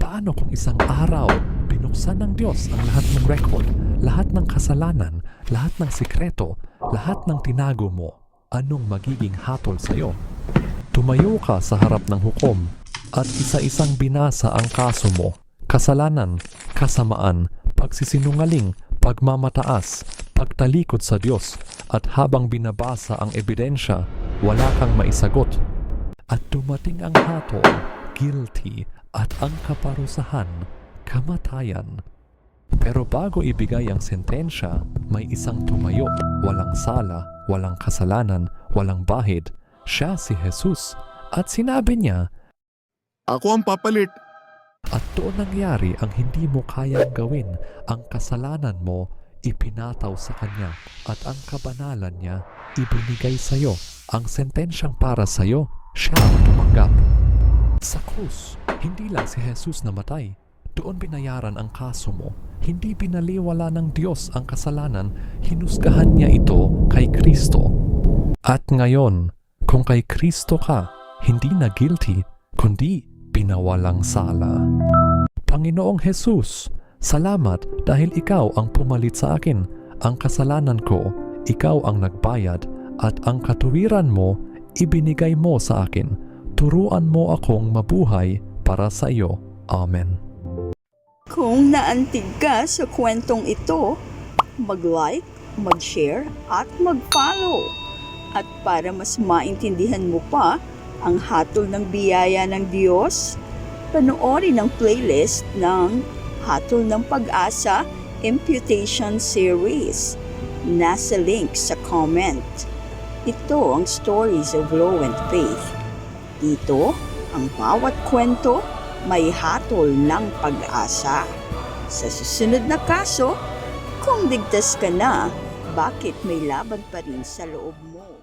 Paano kung isang araw, binuksan ng Diyos ang lahat ng record, lahat ng kasalanan, lahat ng sikreto, lahat ng tinago mo? Anong magiging hatol sa'yo? Tumayo ka sa harap ng hukom at isa-isang binasa ang kaso mo. Kasalanan, kasamaan, pagsisinungaling, pagmamataas, pagtalikod sa Diyos, at habang binabasa ang ebidensya, wala kang maisagot. At dumating ang hatol, guilty, at ang kaparusahan, kamatayan. Pero bago ibigay ang sentensya, may isang tumayo, walang sala, walang kasalanan, walang bahid. Siya si Jesus, at sinabi niya, Ako ang papalit. at doon nangyari ang hindi mo kayang gawin. Ang kasalanan mo, ipinataw sa Kanya, at ang kabanalan niya, ibinigay sa iyo. Ang sentensyang para sa iyo, siya ang tumanggap. Sa krus, hindi lang si Jesus namatay. Doon binayaran ang kaso mo. Hindi binaliwala ng Diyos ang kasalanan, hinusgahan niya ito kay Kristo. At ngayon, kung kay Kristo ka, hindi na guilty, kundi pinawalang sala. Panginoong Jesus, salamat dahil ikaw ang pumalit sa akin. Ang kasalanan ko, ikaw ang nagbayad, at ang katuwiran mo, ibinigay mo sa akin. Turuan mo akong mabuhay para sa iyo. Amen. Kung naantig ka sa kwentong ito, mag-like, mag-share, at mag-follow. At para mas maintindihan mo pa ang hatol ng biyaya ng Diyos, panoorin ang playlist ng Hatol ng Pag-asa Imputation Series. Nasa link sa comment. Ito ang Stories of Law and Faith. Dito, ang bawat kwento may hatol ng pag-asa. Sa susunod na kaso, kung ligtas ka na, bakit may laban pa rin sa loob mo?